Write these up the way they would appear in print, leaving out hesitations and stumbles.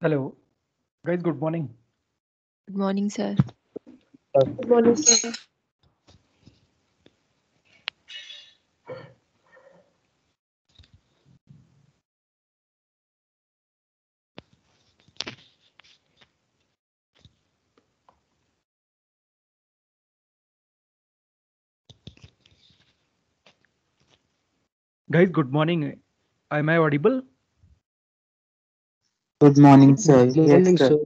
Hello, guys. Good morning. Good morning, sir. Good morning, sir. Guys, good morning. Am I audible? Good morning, sir. Good Yes, morning, sir. sir.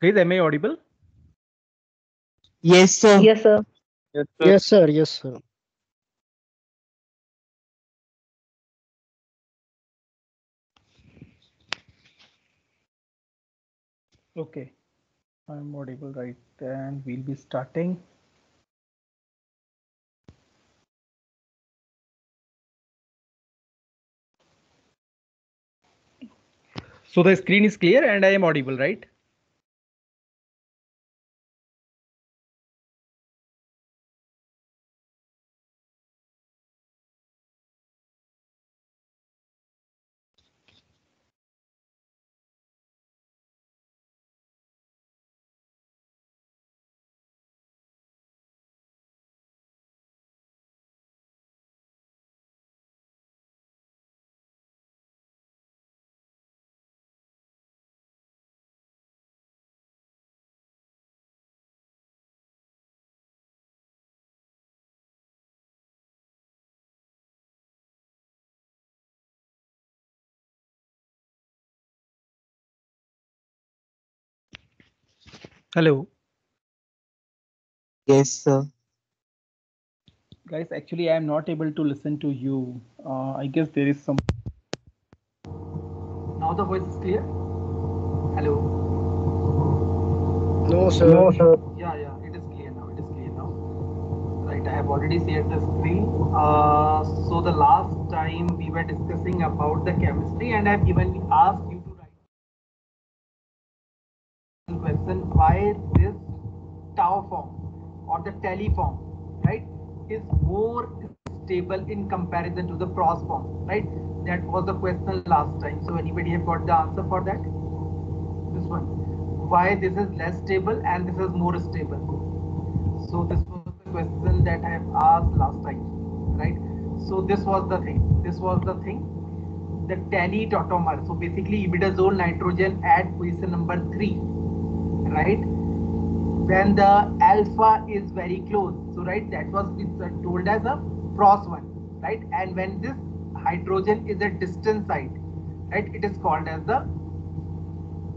Guys, am I audible? Yes, sir. Yes, sir. Yes, sir. Yes, sir. Yes, sir. Okay, I'm audible, right? And we'll be starting. So the screen is clear and I am audible, right? Hello, Yes, sir. guys. Actually, I am not able to listen to you. I guess there is some. Now the voice is clear. Hello. No, sir. No, sir. Yeah, it is clear now. It is clear now. Right, I have already shared the screen. So the last time we were discussing about the chemistry, and I've even asked you to write one question why this tau form or the tele form, right, is more stable in comparison to the pros form, right? That was the question last time. So anybody have got the answer for that? This one. Why this is less stable and this is more stable? So this was the question that I have asked last time, right? So this was the thing. This was the thing. The tally tautomer. So basically, imidazole nitrogen at position number 3, right? When the alpha is very close. So right, that was told as a pros one, right? And when this hydrogen is at distant side, right, it is called as the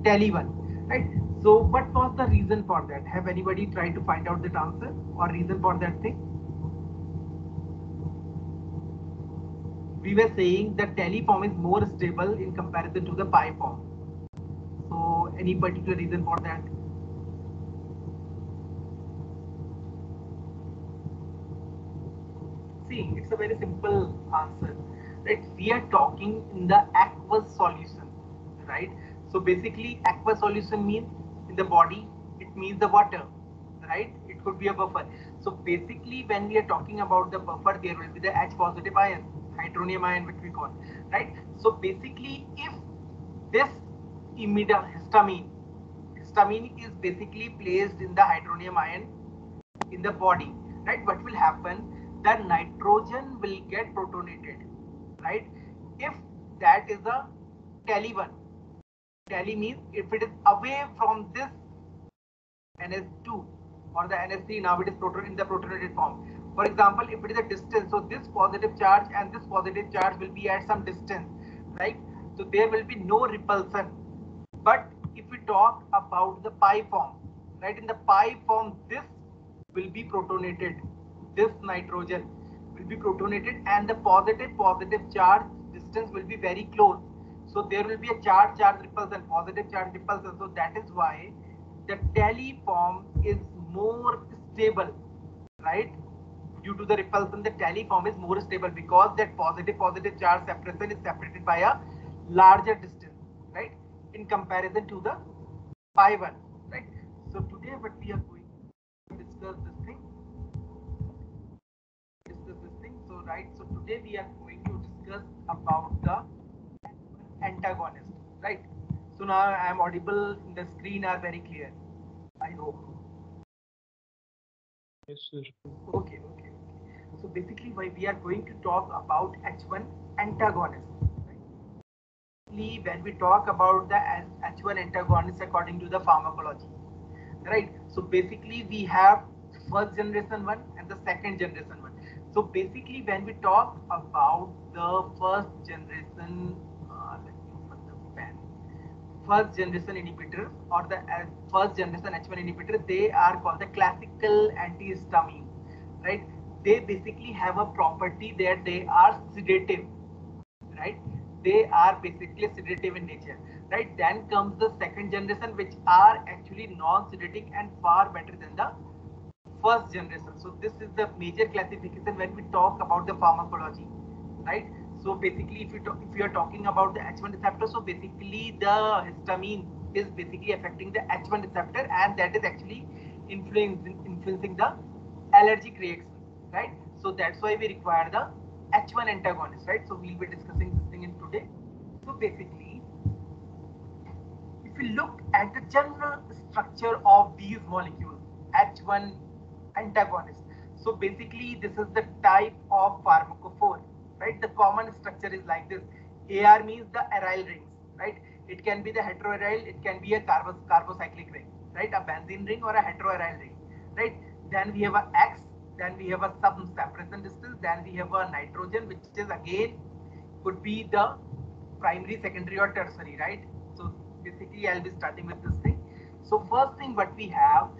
tally one, right? So what was the reason for that? Have anybody tried to find out that answer or reason for that thing? We were saying that tally form is more stable in comparison to the pi form. So any particular reason for that? See, it's a very simple answer, right? We are talking in the aqueous solution, right? So basically, aqueous solution means in the body, it means the water, right? It could be a buffer. So basically, when we are talking about the buffer, there will be the H positive ion, hydronium ion, which we call, right? So basically, if this histamine is basically placed in the hydronium ion in the body, right? What will happen? the nitrogen will get protonated, right? If that is a tally one. Tally means if it is away from this NS2 or the NS3, now it is proton in the protonated form. For example, if it is a distance, so this positive charge and this positive charge will be at some distance, right? So there will be no repulsion. But if we talk about the pi form, right, in the pi form, this will be protonated. This nitrogen will be protonated, and the positive charge distance will be very close. So there will be a charge repulsion, positive charge repulsion. So that is why the tally form is more stable, right? Due to the repulsion, the tally form is more stable because that positive charge separation is separated by a larger distance, right? In comparison to the pi one, right? So today what we are going to discuss this thing. So right, so today we are going to discuss about the antagonist, right? So now I am audible, the screen are very clear, I hope. Yes, sir. Okay. So basically, why we are going to talk about H1 antagonist. Right? When we talk about the H1 antagonist according to the pharmacology, right? So basically, we have first generation one and the second generation one. So basically, when we talk about the first generation, let me open the pen. First generation inhibitor or the first generation H1 inhibitor, they are called the classical antihistamine, right? They basically have a property that they are sedative, right? They are basically sedative in nature, right? Then comes the second generation, which are actually non-sedative and far better than the first generation. So this is the major classification when we talk about the pharmacology, right? So basically, if you are talking about the H1 receptor, so basically the histamine is basically affecting the H1 receptor, and that is actually influencing the allergic reaction, right? So that's why we require the H1 antagonist, right? So we'll be discussing this thing in today. So basically, if we look at the general structure of these molecules, H1 antagonist. So basically, this is the type of pharmacophore, right? The common structure is like this. AR means the aryl rings, right? It can be the heteroaryl, it can be a carbocyclic ring, right? A benzene ring or a heteroaryl ring, right? Then we have a X, then we have a some separation distance, then we have a nitrogen, which is again could be the primary, secondary, or tertiary, right? So basically, I'll be starting with this thing. So first thing what we have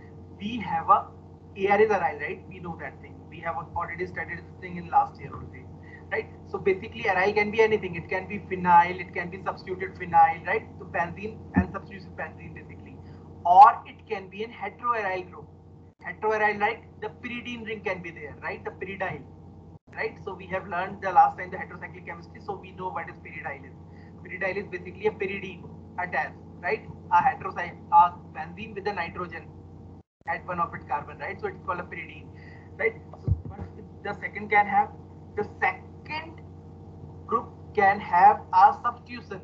a AR is aryl, right? We know that thing. We have already studied this thing in last year only, right? So basically, aryl can be anything. It can be phenyl, it can be substituted phenyl, right? So benzene and substituted benzene basically, or it can be in heteroaryl group. Heteroaryl, right? The pyridine ring can be there, right? The pyridyl, right? So we have learned the last time the heterocyclic chemistry, so we know what is pyridyl is. Pyridyl is basically a pyridine attached, right? A benzene with the nitrogen at one of its carbon, right? So it's called a pyridine, right? So what the second can have? The second group can have a substitution.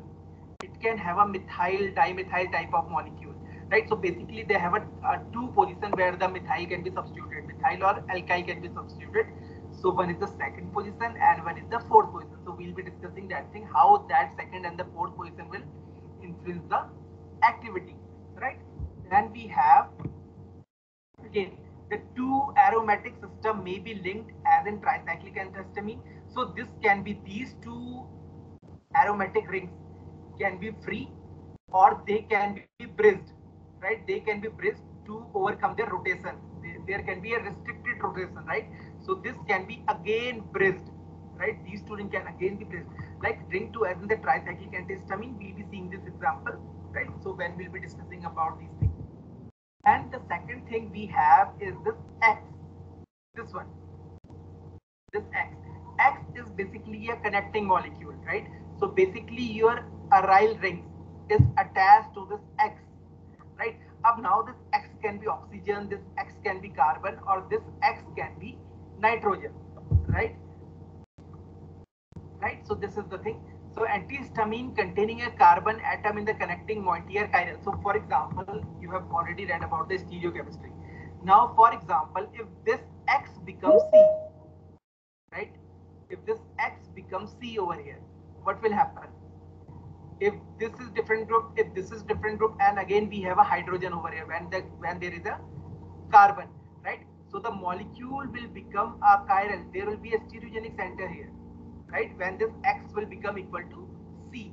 It can have a methyl dimethyl type of molecule, right? So basically they have a two position where the methyl can be substituted, methyl or alkyl can be substituted. So one is the second position and one is the fourth position. So we'll be discussing that thing, how that second and the fourth position will influence the activity, right? Then we have again the two aromatic system may be linked as in tricyclic antihistamine. So this can be these two aromatic rings can be free or they can be bridged, right? They can be bridged to overcome their rotation. There can be a restricted rotation, right? So this can be again bridged, right? These two rings can again be bridged. Like ring 2 as in the tricyclic antihistamine, we'll be seeing this example, right? So when we'll be discussing about these things. And the second thing we have is this X, this one, this X. X is basically a connecting molecule, right? So basically your aryl ring is attached to this X, right? Up now this X can be oxygen, this X can be carbon, or this X can be nitrogen, right? Right? So this is the thing. So antihistamine containing a carbon atom in the connecting moiety are chiral. So for example, you have already read about the stereochemistry. Now, for example, if this X becomes C, right? If this X becomes C over here, what will happen? If this is different group, if this is different group, and again we have a hydrogen over here when there is a carbon, right? So the molecule will become a chiral. There will be a stereogenic center here, right? When this X will become equal to C,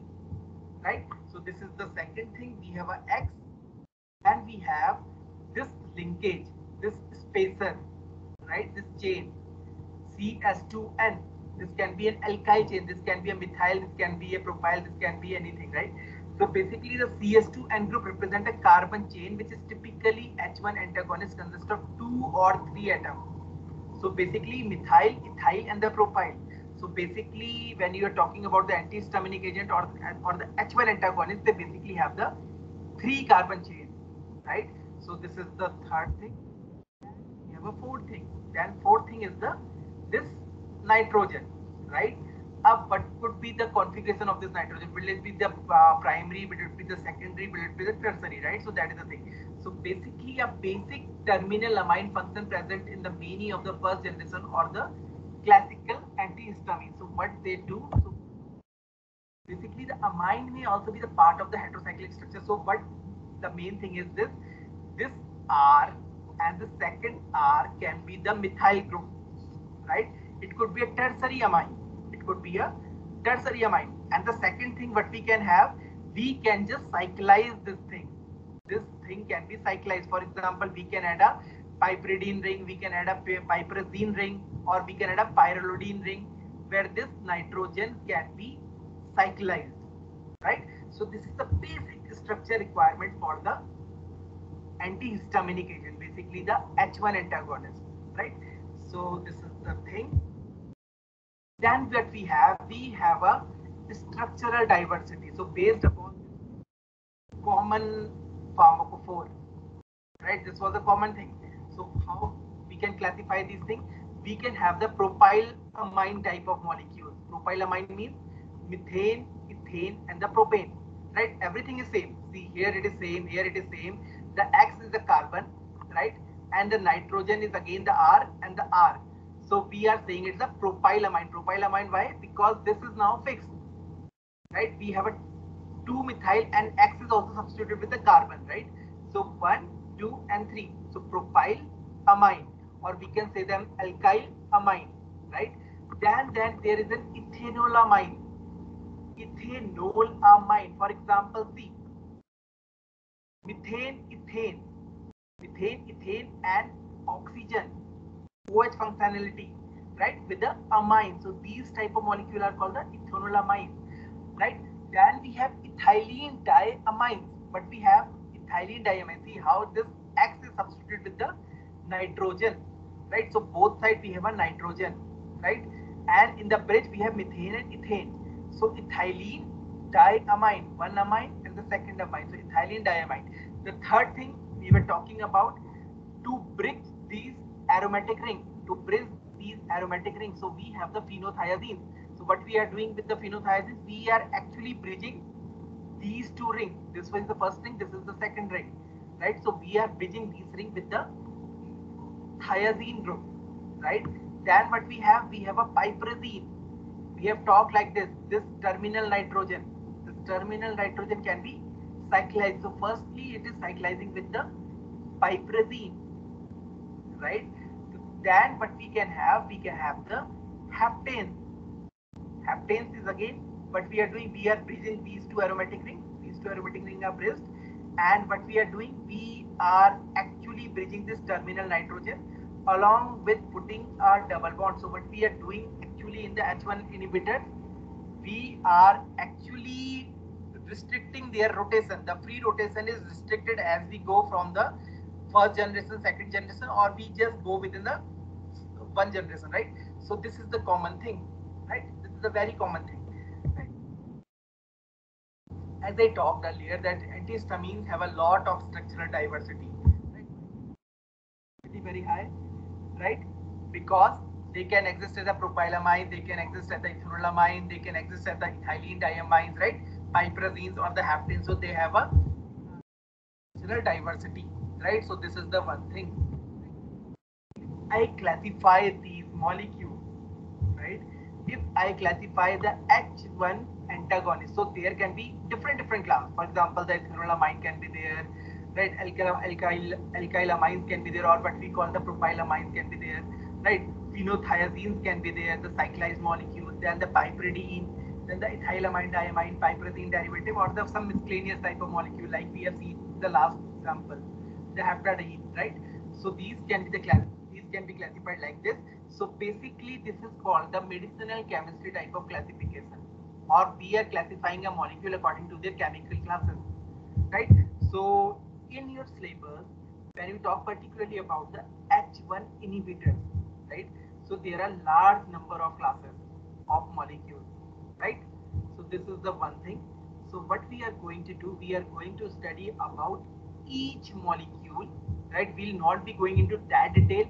right? So this is the second thing. We have a X, and we have this linkage, this spacer, right? This chain CS2N. This can be an alkyl chain, this can be a methyl, this can be a propyl, this can be anything, right? So basically the CS2N group represent a carbon chain which is typically H1 antagonist, consists of 2 or 3 atoms. So basically methyl, ethyl and the propyl. So basically when you are talking about the antihistaminic agent or the H1 antagonist, they basically have the 3 carbon chain, right? So this is the third thing. We have a fourth thing. Then fourth thing is the this nitrogen, right? What could be the configuration of this nitrogen? Will it be the primary? Will it be the secondary? Will it be the tertiary? Right? So that is the thing. So basically, a basic terminal amine function present in the many of the first generation or the classical antihistamine. So what they do? So basically, the amine may also be the part of the heterocyclic structure. So what the main thing is this R and the second R can be the methyl group, right? It could be a tertiary amine. It could be a tertiary amine. And the second thing what we can have, we can just cyclize this thing. This thing can be cyclized. For example, we can add a piperidine ring, we can add a piperazine ring, or we can add a pyrrolidine ring, where this nitrogen can be cyclized, right? So this is the basic structure requirement for the antihistaminic agent, basically the H1 antagonist, right? So this is the thing. Then what we have a structural diversity. So based upon common pharmacophore, right? This was a common thing. So how we can classify these things? We can have the propylamine type of molecules. Propylamine means methane, ethane, and the propane, right? Everything is same. See, here it is same, here it is same. The X is the carbon, right? And the nitrogen is again the R and the R. So we are saying it's a propylamine. Propylamine, why? Because this is now fixed, right? We have a 2 methyl and X is also substituted with the carbon, right? So 1, 2 and 3. So propyl amine, or we can say them alkyl amine, right? Then there is an ethanolamine. Ethanolamine, for example, see, methane, ethane, methane, ethane and oxygen, OH functionality, right, with the amine. So these type of molecule are called the ethanolamine, right? Then we have ethylene diamines, but we have ethylene diamine. See how this X is substituted with the nitrogen, right? So both sides we have a nitrogen, right? And in the bridge we have methane and ethane. So ethylene diamine, one amine and the second amine. So ethylene diamine. The third thing we were talking about, to bridge these aromatic rings, to bridge these aromatic rings. So we have the phenothiazines. So what we are doing with the phenothiazines, we are actually bridging these two rings. This was the first ring, this is the second ring, right? So we are bridging these rings with the thiazine group, right? Then what we have a piperazine. We have talked like this terminal nitrogen. This terminal nitrogen can be cyclized. So firstly, it is cyclizing with the piperazine, right? Then what we can have the heptanes. Heptanes is again what we are doing. We are bridging these two aromatic rings. These two aromatic rings are bridged, and what we are doing, we are actually bridging this terminal nitrogen along with putting a double bond. So what we are doing actually in the H1 inhibitor, we are actually restricting their rotation. The free rotation is restricted as we go from the first generation, second generation, or we just go within the one generation, right? So this is the common thing, right? This is a very common thing, right? As I talked earlier, that antihistamines have a lot of structural diversity, right? Very high, right? Because they can exist as a propylamine, they can exist as the ethanolamine, they can exist as the ethylene diamines, right? Piperazines or the haptins, so they have a structural diversity, right? So this is the one thing. I classify these molecules if I classify the H1 antagonist, so there can be different class. For example, the ethanolamine can be there, right? Alkylamines can be there, or what we call the propylamines can be there, right? Phenothiazines can be there, the cyclized molecule, then the piperidine, then the ethylamine diamine piperazine derivative, or the some miscellaneous type of molecule like we have seen in the last example, the heptadine, right? So these can be classified like this. So basically, this is called the medicinal chemistry type of classification, or we are classifying a molecule according to their chemical classes, right? So in your syllabus, when you talk particularly about the H1 inhibitors, right? So there are large number of classes of molecules, right? So this is the one thing. So what we are going to do, we are going to study about each molecule, right? We'll not be going into that detail,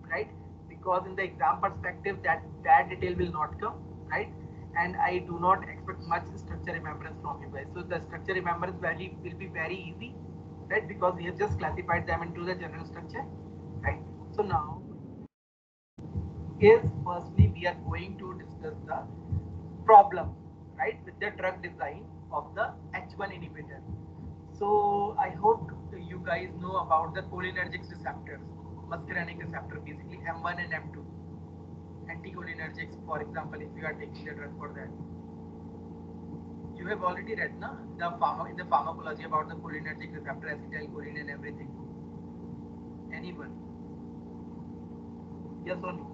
right? Because in the exam perspective, that detail will not come, right? And I do not expect much structure remembrance from you guys. So the structure remembrance value will be very easy, right? Because we have just classified them into the general structure, right? So now is firstly we are going to discuss the problem, right, with the drug design of the H1 inhibitor. So I hope you guys know about the cholinergic receptors, muscarinic receptor, basically M1 and M2, anticholinergics. For example, if you are taking the drug for that, you have already read na, in the pharmacology about the cholinergic receptor, acetylcholine and everything. Anyone? Yes or no?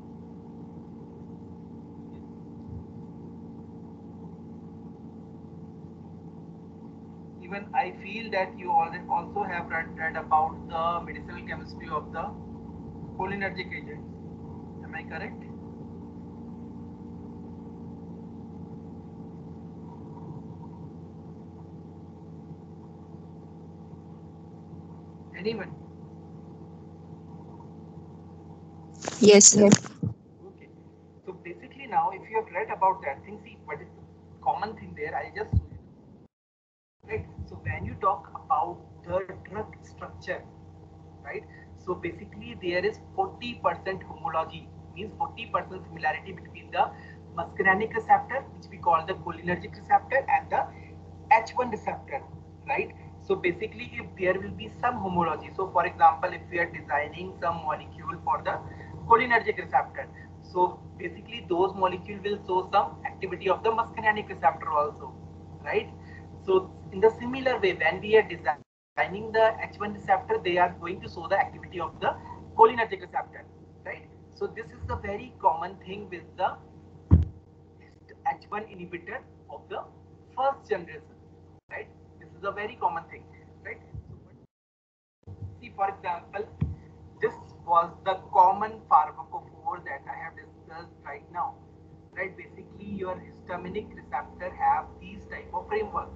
Even I feel that you already also have read about the medicinal chemistry of the cholinergic agents. Am I correct? Anyone? Yes, sir. Okay. So basically now if you have read about that thing, see what is the common thing there, I just show you. Right. So when you talk about the drug structure, right? So basically there is 40% homology, means 40% similarity between the muscarinic receptor, which we call the cholinergic receptor, and the H1 receptor, right? So basically if there will be some homology, so for example, if we are designing some molecule for the cholinergic receptor, so basically those molecule will show some activity of the muscarinic receptor also, right? So in the similar way, when we are designing the H1 receptor, they are going to show the activity of the cholinergic receptor, right? So this is the very common thing with the H1 inhibitor of the first generation, right? This is a very common thing, right? See, for example, this was the common pharmacophore that I have discussed right now, right? Basically, your histaminic receptor have these type of framework,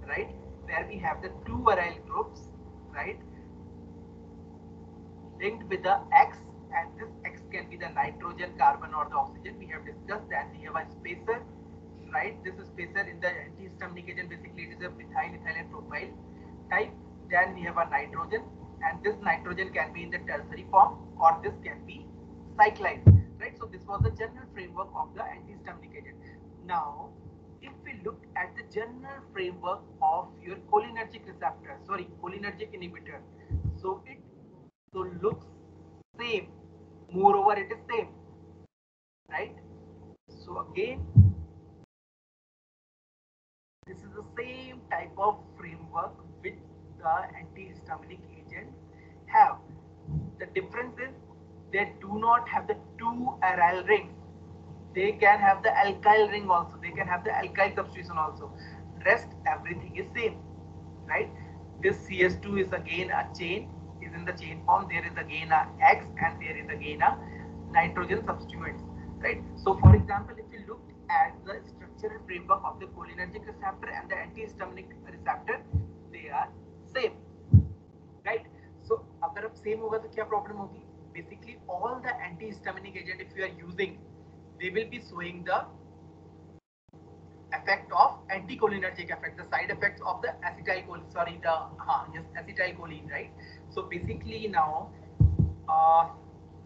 right? Where we have the two aryl groups, right? Linked with the X, and this X can be the nitrogen, carbon, or the oxygen. We have discussed that. We have a spacer, right? This is spacer in the antihistaminic agent. Basically, it is a methyl ethylene propyl type. Then we have a nitrogen, and this nitrogen can be in the tertiary form, or this can be cyclized, right? So this was the general framework of the antihistaminic agent. Now, if we look at the general framework of your cholinergic receptor, sorry, cholinergic inhibitor, so it so looks same. Moreover, it is same, right? So again, this is the same type of framework which the antihistaminic agents have. The difference is they do not have the two aryl rings. They can have the alkyl ring also. They can have the alkyl substitution also. Rest everything is same, right? This CS2 is again a chain, is in the chain form. There is again a X, and there is again a nitrogen substituents, right? So for example, if you look at the structural framework of the cholinergic receptor and the antihistaminic receptor, they are same, right? So अगर अब same होगा तो क्या problem होगी? Basically all the antihistaminic agent if you are using, they will be showing the effect of anticholinergic effect, the side effects of the acetylcholine, sorry, yes, acetylcholine, right? So basically now,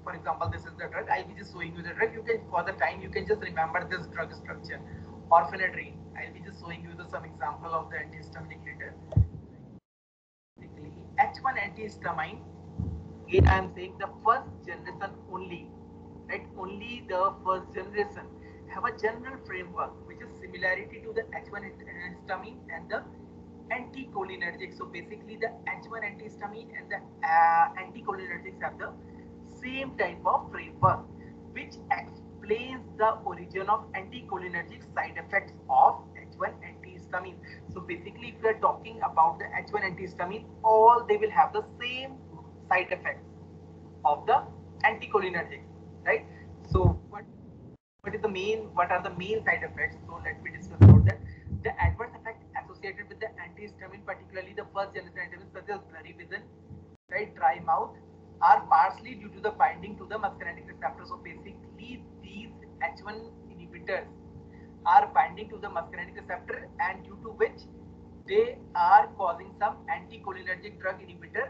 For example, this is the drug. I'll be just showing you the drug. You can, for the time, you can just remember this drug structure. Orphanadrine. I'll be just showing you some example of the antihistaminic later. H1 antihistamine. Again, I am saying the first generation only, right? Only the first generation have a general framework which is similarity to the H1 antihistamine and the anticholinergic. So basically, the H1 antihistamine and the anticholinergics have the same type of framework, which explains the origin of anticholinergic side effects of H1 antihistamine. So basically, if we are talking about the H1 antihistamine, all they will have the same side effects of the anticholinergics, right? So what are the main side effects? So let me discuss about that. The adverse effect associated with the antihistamine, particularly the first generation antihistamine, such as blurry vision, right, dry mouth, are partially due to the binding to the muscarinic receptor. So basically, these H1 inhibitors are binding to the muscarinic receptor, and due to which they are causing some anticholinergic drug inhibitor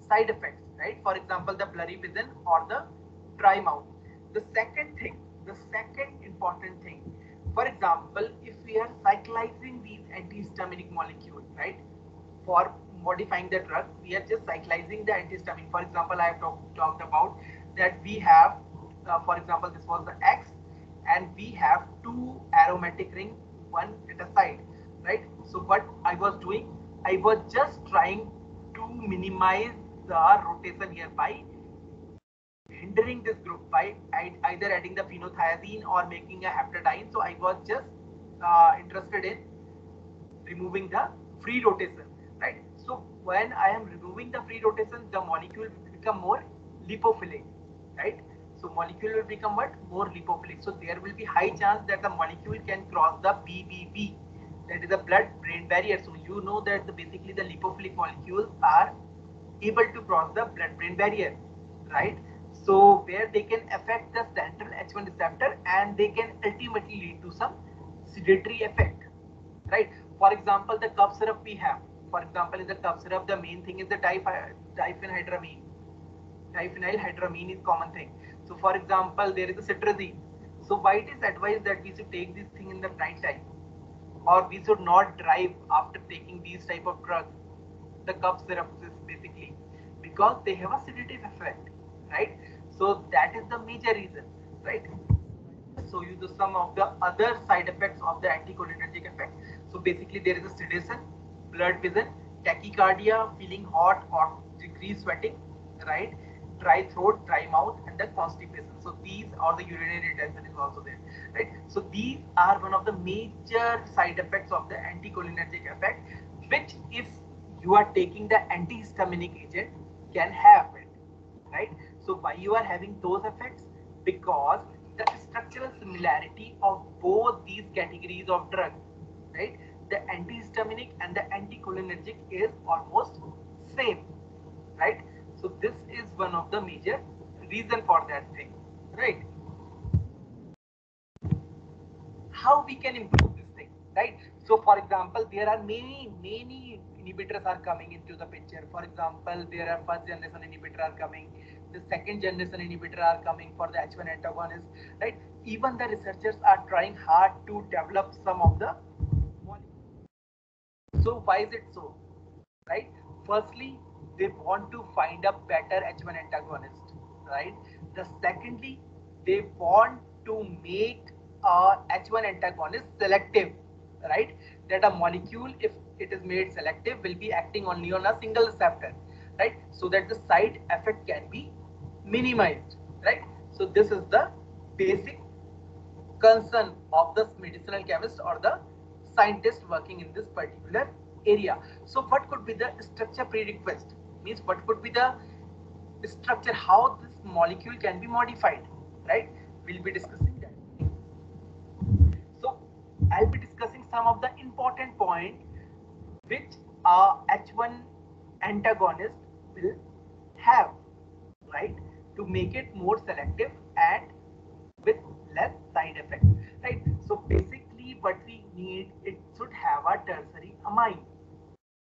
side effects, right? For example, the blurry vision or the dry mouth. The second important thing, for example, if we are cyclizing these antihistaminic molecules, right, for modifying the drug, we are just cyclizing the antihistamine. For example, I have talked about that we have, for example, this was the X, and we have two aromatic ring, one at a side, right? So what I was doing, I was just trying to minimize the rotation here by hindering this group by either adding the phenothiazine or making a heptadine. So I was just interested in removing the free rotation, right? So when I am removing the free rotation, the molecule will become more lipophilic, right? So molecule will become what? More lipophilic. So there will be high chance that the molecule can cross the BBB, that is the blood-brain barrier. So you know that basically the lipophilic molecules are able to cross the blood-brain barrier, right? So where they can affect the central H1 receptor and they can ultimately lead to some sedatory effect, right? For example, the cough syrup we have. For example, in the cough syrup, the main thing is the diphenhydramine. Diphenylhydramine is common thing. So for example, there is a cetirizine. So why it is advised that we should take this thing in the night time, or we should not drive after taking these type of drugs, the cough syrups is basically because they have a sedative effect, right? So that is the major reason, right? So you do some of the other side effects of the anticholinergic effect. So basically there is a sedation, blurred vision, tachycardia, feeling hot or decreased sweating, right? Dry throat, dry mouth, and the constipation. So these are the urinary retention is also there, right? So these are one of the major side effects of the anticholinergic effect, which if you are taking the antihistaminic agent can have it, right? So why you are having those effects? Because the structural similarity of both these categories of drug, right? The antihistaminic and the anticholinergic is almost same, right? So this is one of the major reason for that thing, right? How we can improve this thing, right? So for example, there are many inhibitors are coming into the picture. For example, there are first generation inhibitor are coming, the second generation inhibitor are coming for the H1 antagonist, right? Even the researchers are trying hard to develop some of the molecules. So why is it so, right? Firstly, they want to find a better H1 antagonist, right? The secondly, they want to make a H1 antagonist selective, right? That a molecule, if it is made selective, will be acting only on a single receptor, right? So that the side effect can be minimized, right? So this is the basic concern of the medicinal chemist or the scientist working in this particular area. So what could be the structure prerequisite? Means what could be the structure, how this molecule can be modified, right? We'll be discussing that. So I'll be discussing some of the important points which a H1 antagonist will have, right, to make it more selective and with less side effects, right? So basically what we need, it should have a tertiary amine,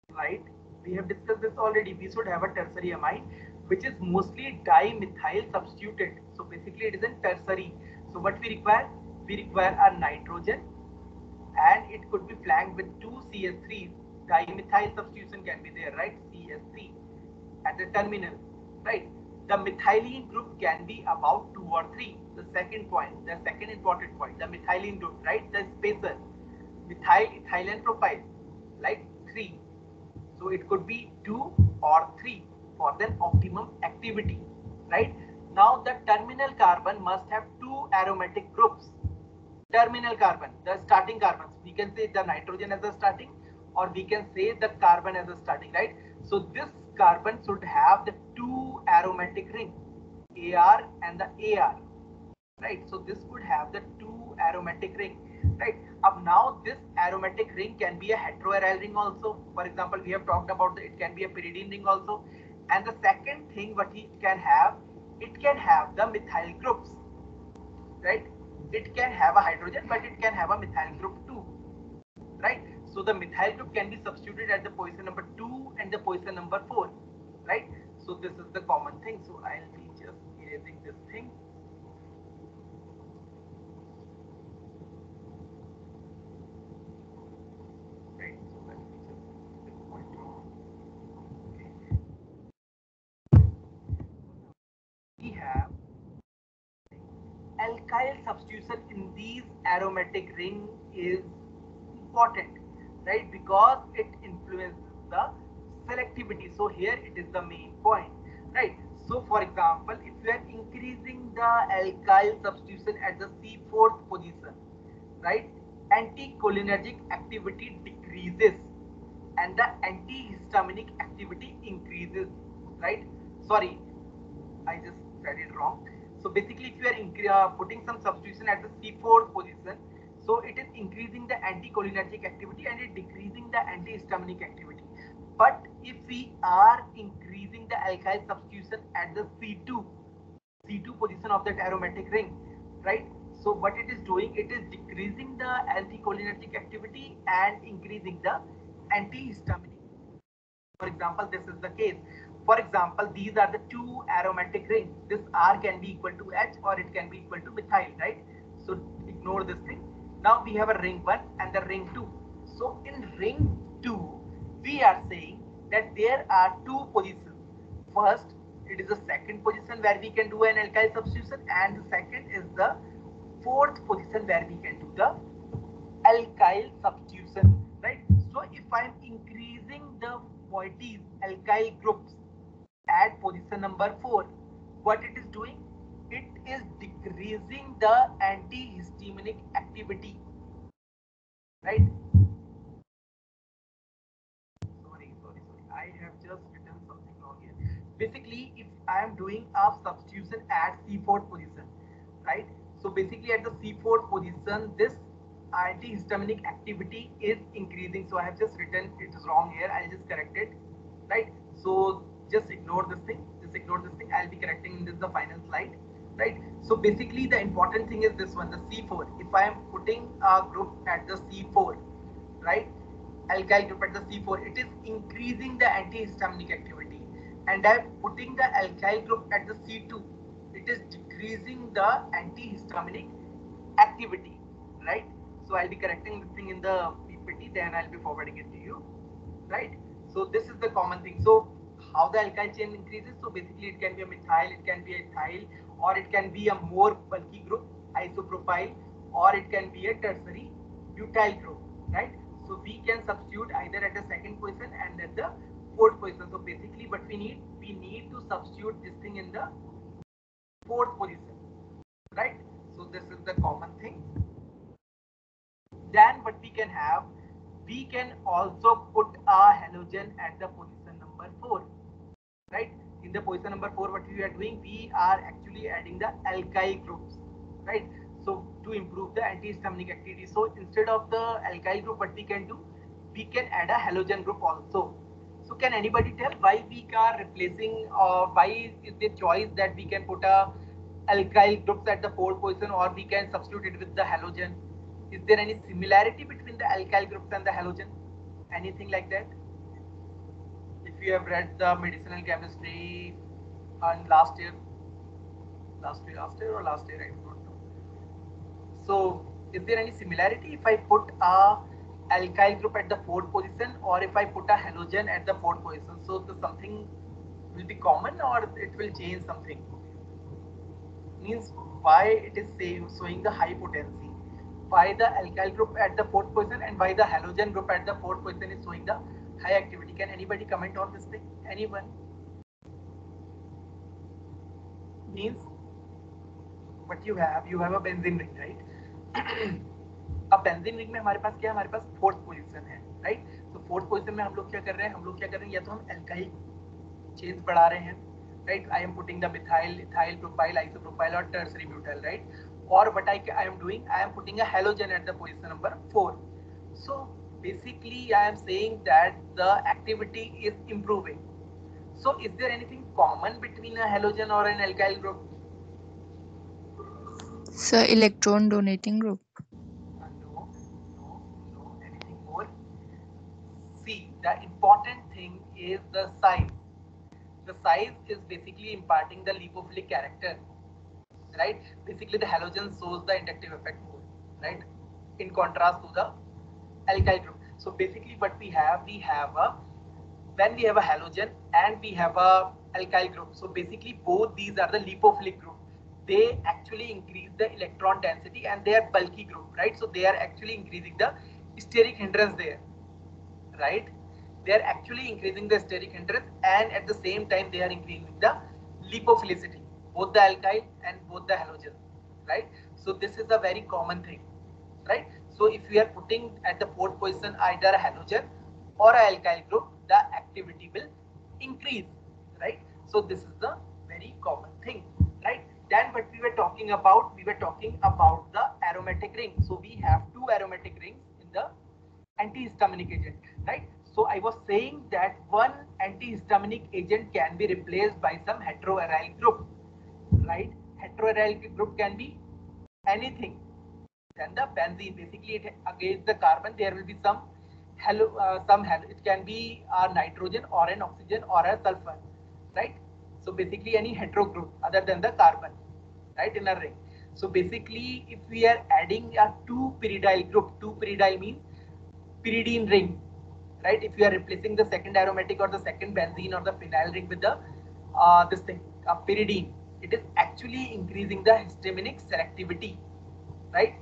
right? We have discussed this already. We should have a tertiary amine which is mostly dimethyl substituted. So basically it is in tertiary. So what we require? We require a nitrogen, and it could be flanked with two CH3s. Dimethyl substitution can be there, right? CH3 at the terminal, right? The methylene group can be about 2 or 3. The second point, the second important point, the methylene group, right? The spacer, methyl, ethyl, and propyl, like 3. So it could be 2 or 3 for the optimum activity, right? Now the terminal carbon must have two aromatic groups. Terminal carbon, the starting carbons, we can say the nitrogen as a starting, or we can say the carbon as a starting, right? So this carbon should have the two aromatic ring, Ar and the Ar, right? So this would have the two aromatic ring, right? Now this aromatic ring can be a heteroaryl ring also. For example, we have talked about it can be a pyridine ring also. And the second thing what it can have the methyl groups, right? It can have a hydrogen, but it can have a methyl group too, right? So the methyl group can be substituted at the position number 2 and the position number 4, right? So this is the common thing. So I'll be just erasing this thing. Right, so let me just put the pointer on. Okay. We have alkyl substitution in these aromatic ring is important, right? Because it influences the selectivity. So here it is the main point, right? So for example, if you are increasing the alkyl substitution at the C4th position, right, anticholinergic activity decreases and the antihistaminic activity increases, right? Sorry, I just said it wrong. So basically, if you are putting some substitution at the C4 position, so it is increasing the anticholinergic activity and it decreasing the antihistaminic activity. But if we are increasing the alkyl substitution at the C2 position of that aromatic ring, right? So what it is doing, it is decreasing the anticholinergic activity and increasing the antihistaminic. For example, this is the case. For example, these are the two aromatic rings. This R can be equal to H or it can be equal to methyl, right? So ignore this thing. Now we have a ring 1 and the ring 2. So in ring 2, we are saying that there are two positions. First, it is the second position where we can do an alkyl substitution, and the second is the fourth position where we can do the alkyl substitution, right? So if I'm increasing the moieties alkyl groups at position number 4, what it is doing, it is decreasing the antihistaminic activity, right? Sorry, I have just written something wrong here. Basically, if I am doing a substitution at C4 position, right? So basically at the C4 position, this antihistaminic activity is increasing. So I have just written it is wrong here. I'll just correct it, right? So just ignore this thing. Just ignore this thing. I'll be correcting in this the final slide, right? So basically the important thing is this one, the C4. If I am putting a group at the C4, right, alkyl group at the C4, it is increasing the antihistaminic activity, and I'm putting the alkyl group at the C2, it is decreasing the antihistaminic activity, right? So I'll be correcting this thing in the PPT, then I'll be forwarding it to you, right? So this is the common thing. So how the alkyl chain increases? So basically it can be a methyl, it can be a ethyl, or it can be a more bulky group, isopropyl, or it can be a tertiary butyl group, right? So we can substitute either at the second position and at the fourth position. So basically what we need to substitute this thing in the fourth position, right? So this is the common thing. Then what we can have, we can also put a halogen at the position number 4, right? In the position number 4, what we are doing, we are actually adding the alkyl groups, right? So to improve the antihistaminic activity, so instead of the alkyl group, what we can do, we can add a halogen group also. So can anybody tell why we are replacing, or why is the choice that we can put a alkyl groups at the fourth position, or we can substitute it with the halogen? Is there any similarity between the alkyl groups and the halogen? Anything like that? If you have read the medicinal chemistry, and last year or last year, I don't know. So is there any similarity if I put a alkyl group at the fourth position or if I put a halogen at the fourth position? So the something will be common or it will change something? Means why it is showing the high potency? Why the alkyl group at the fourth position and why the halogen group at the fourth position is showing the high activity? Can anybody comment on this thing? Anyone? Means what you have a benzene ring, right? अब benzene ring में हमारे पास क्या है? हमारे पास fourth position है, right? तो fourth position में हम लोग क्या कर रहे हैं? या तो हम एल्काइल चेन्स बढ़ा रहे हैं, right? I am putting the methyl, ethyl, propyl, isopropyl और टर्सरी ब्यूटाइल, राइट? और what I am doing, I am putting a halogen at the position number 4. So basically I am saying that the activity is improving. So is there anything common between a halogen or an alkyl group? Sir, electron donating group. No. Anything more? See, the important thing is the size. The size is basically imparting the lipophilic character, right? Basically, the halogen shows the inductive effect more, right? In contrast to the alkyl group. So basically, what we have a when we have a halogen and we have a alkyl group. So basically, both these are the lipophilic group. They actually increase the electron density and they are bulky group, right? So they are actually increasing the steric hindrance there, right? They are actually increasing the steric hindrance and at the same time they are increasing the lipophilicity, both the alkyl and both the halogen, right? So this is a very common thing, right? So if we are putting at the fourth position either a halogen or a alkyl group, the activity will increase, right? So this is the very common thing, right? Then what we were talking about the aromatic ring. So we have two aromatic rings in the antihistaminic agent, right? So I was saying that one antihistaminic agent can be replaced by some heteroaryl group, right? Heteroaryl group can be anything. Then the benzene, basically it against the carbon there will be some it can be a nitrogen or an oxygen or a sulfur, right? So basically any hetero group other than the carbon, right, in a ring. So basically if we are adding a 2-pyridyl group, 2-pyridyl means pyridine ring, right? If you are replacing the second aromatic or the second benzene or the phenyl ring with the this thing, pyridine, it is actually increasing the histaminic selectivity, right?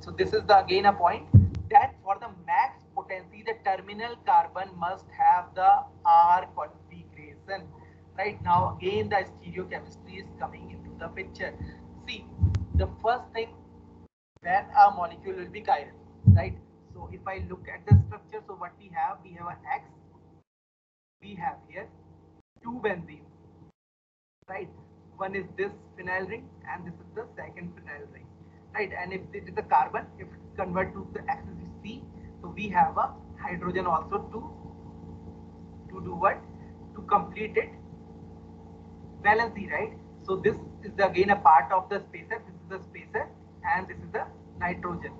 So this is the again a point that for the max potency, the terminal carbon must have the R configuration. Right now, again the stereochemistry is coming into the picture. See, the first thing when a molecule will be chiral, right? So if I look at the structure, so what we have an X, we have here two benzene, right? One is this phenyl ring and this is the second phenyl ring, right? And if it is a carbon, if it convert to the axis C, so we have a hydrogen also to do what? To complete it valency, right? So this is the, again a part of the spacer. This is the spacer and this is the nitrogen,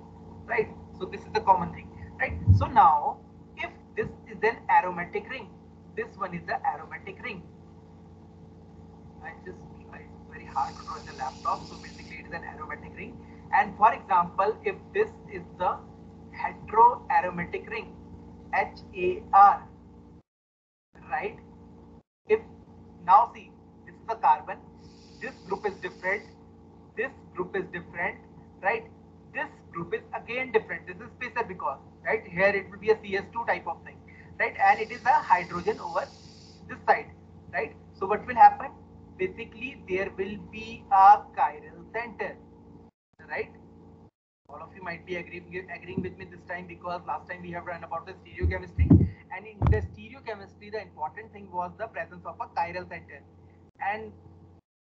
right? So this is the common thing, right? So now if this is an aromatic ring, this one is the aromatic ring. It's very hard to draw in the laptop. So basically it is an aromatic ring. And for example, if this is the heteroaromatic ring, HAR, right? If now see, this is a carbon, this group is different, this group is different, right? This group is again different. This is spacer because, right? Here it will be a CS2 type of thing, right? And it is a hydrogen over this side, right? So what will happen? Basically, there will be a chiral center, right? All of you might be agreeing with me this time because last time we have learned about the stereochemistry, and in the stereochemistry the important thing was the presence of a chiral center. And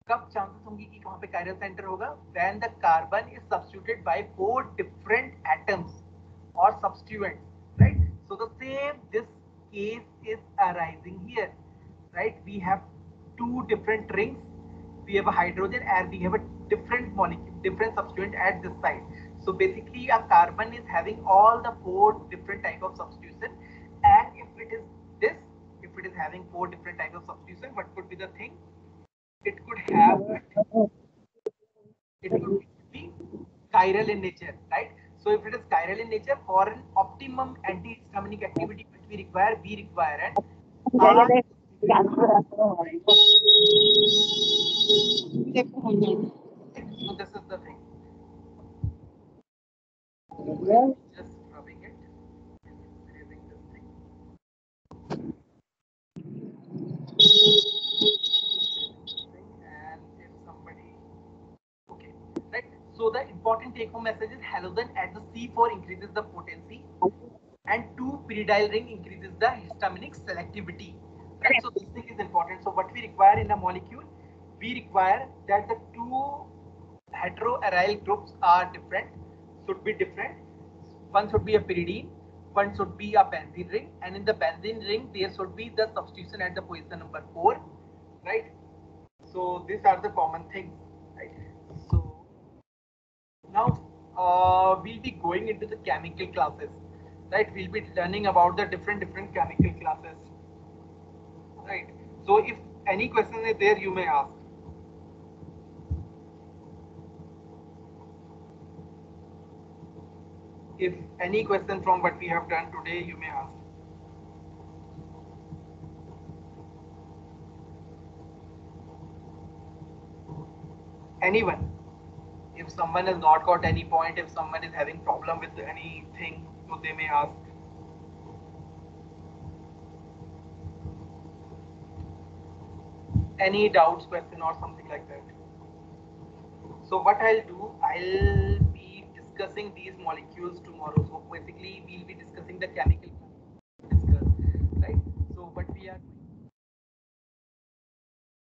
कब chances होंगी कि वहां पे chiral center होगा? When the carbon is substituted by 4 different atoms or substituents, right? So the same this case is arising here, right? We have two different rings, we have a hydrogen and we have a different molecule, different substituent at this side. So basically a carbon is having all the 4 different type of substitution, and if it is this, if it is having 4 different types of substitution, what could be the thing? have it could be chiral in nature, right? So if it is chiral in nature, for an optimum antihistaminic activity which we require an R. So this is the thing. Just rubbing it, erasing this thing. And if somebody, okay, right? So the important take-home message is halogen at the C4 increases the potency, and 2-pyridyl ring increases the histaminic selectivity, right? So this thing is important. So what we require in a molecule, we require that the two heteroaryl groups are different, should be different. One should be a pyridine, one should be a benzene ring, and in the benzene ring there should be the substitution at the position number 4, right? So these are the common things, right? So now we'll be going into the chemical classes, right? We'll be learning about the different chemical classes, right? So if any question is there, you may ask. If any question from what we have done today, you may ask. Anyone? If someone has not got any point, if someone is having problem with anything, so they may ask. Any doubts, question or something like that. So what I'll do, I'll be discussing these molecules tomorrow. So basically we'll be discussing the chemical discuss, right? So what we are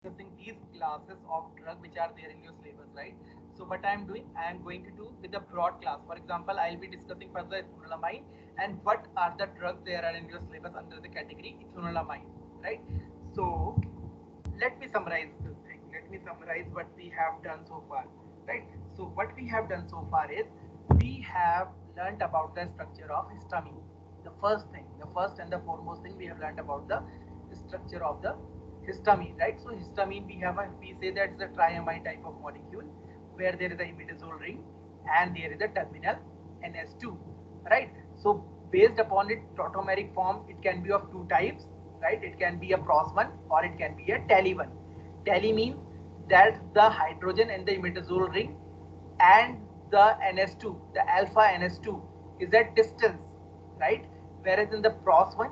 discussing these classes of drug which are there in your syllabus, right? So what I am doing, I am going to do with a broad class. For example, I'll be discussing first the ethanolamine and what are the drugs there are in your syllabus under the category ethanolamine, right? So let me summarize this thing. Let me summarize what we have done so far, right? So what we have done so far is we have learned about the structure of histamine. The first thing, the first and the foremost thing we have learned about the structure of the histamine, right? So histamine, we say that it's a triamine type of molecule where there is a imidazole ring and there is a terminal NS2, right? So based upon its tautomeric form, it can be of two types, right? It can be a pros one or it can be a tally one. Tally means that the hydrogen and the imidazole ring and the NS2, the alpha NS2 is at distance, right? Whereas in the pros one,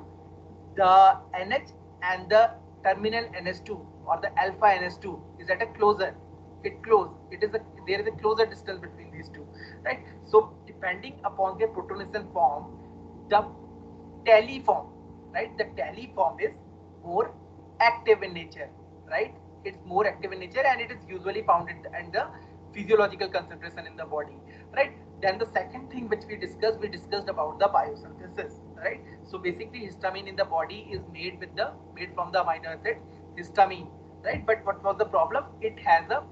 the NH and the terminal NS2 or the alpha NS2 is at a closer. There is a closer distance between these two, right? So depending upon their protonation form, the tally form, right? The tally form is more active in nature, right? It's more active in nature and it is usually found in the physiological concentration in the body, right? Then the second thing which we discussed about the biosynthesis, right? So basically histamine in the body is made from the amino acid histamine, right? But what was the problem? It has a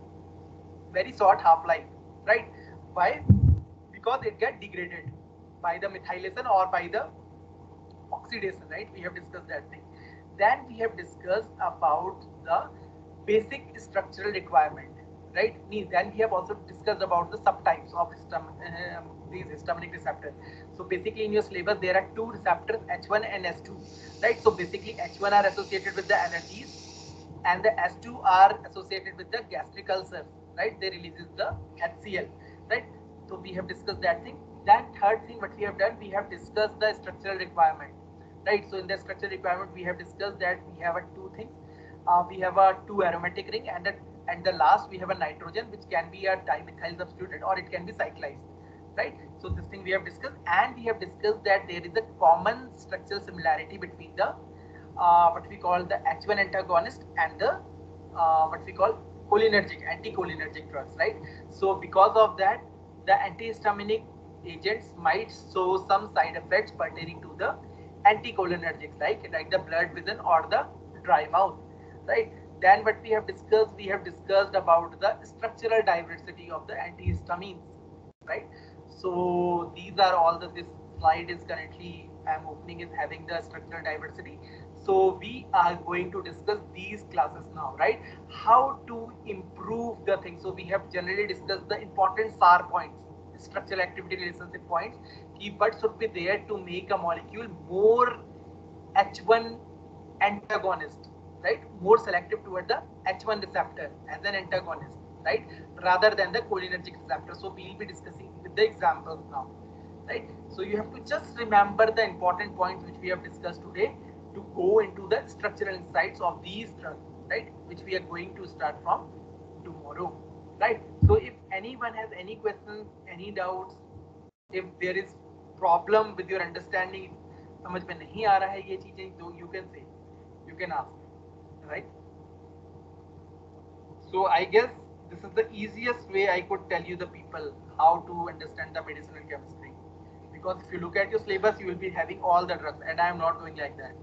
very short half-life, right? Why? Because it gets degraded by the methylation or by the oxidation, right? We have discussed that thing. Then we have discussed about the basic structural requirement, right? Then we have also discussed about the subtypes of these histaminic receptors. So basically in your syllabus there are two receptors, H1 and S2, right? So basically H1 are associated with the allergies and the S2 are associated with the gastric ulcers, right? They releases the HCl, right? So we have discussed that thing. Then third thing what we have done, we have discussed the structural requirement, right? So in the structural requirement we have discussed that we have two things. We have a two aromatic ring and the last we have a nitrogen which can be a dimethyl substituted or it can be cyclized, right? So this thing we have discussed, and we have discussed that there is a common structural similarity between the what we call the H1 antagonist and the what we call anticholinergic drugs, right? So because of that, the antihistaminic agents might show some side effects pertaining to the anticholinergics, like the blurred vision or the dry mouth, right? Then what we have discussed about the structural diversity of the antihistamines, right? So these are all this slide is currently I'm opening is having the structural diversity. So we are going to discuss these classes now, right? How to improve the thing. So we have generally discussed the important SAR points, structural activity relationship points. What should be there to make a molecule more H1 antagonist, right? More selective toward the H1 receptor as an antagonist, right? Rather than the cholinergic receptor. So we'll be discussing with the examples now, right? So you have to just remember the important points which we have discussed today to go into the structural insights of these drugs, right? Which we are going to start from tomorrow, right? So if anyone has any questions, any doubts, if there is problem with your understanding, समझ में नहीं आ रहा है ये चीजें, तो you can say, you can ask, right? So I guess this is the easiest way I could tell you the people how to understand the medicinal chemistry, because if you look at your syllabus you will be having all the drugs and I am not doing like that,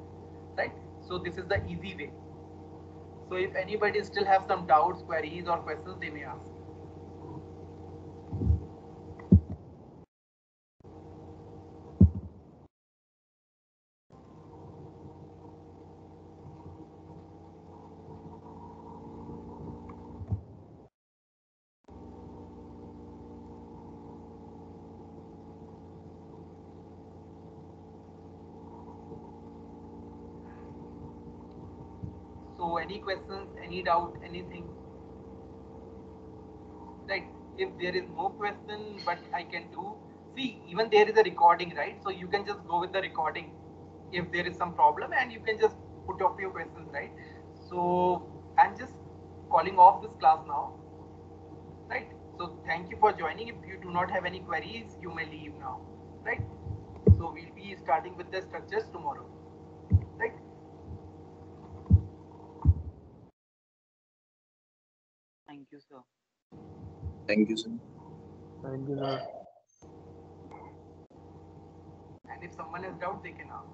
right? So this is the easy way. So if anybody still have some doubts, queries or questions, they may ask. So any questions, any doubt, anything? Right. If there is no question, but I can do. See, even there is a recording, right? So you can just go with the recording if there is some problem, and you can just put up your questions, right? So I'm just calling off this class now, right? So thank you for joining. If you do not have any queries, you may leave now, right? So we'll be starting with the structures tomorrow, right? Thank you, sir. Thank you, sir. Thank you, sir. And if someone has doubt, they can ask.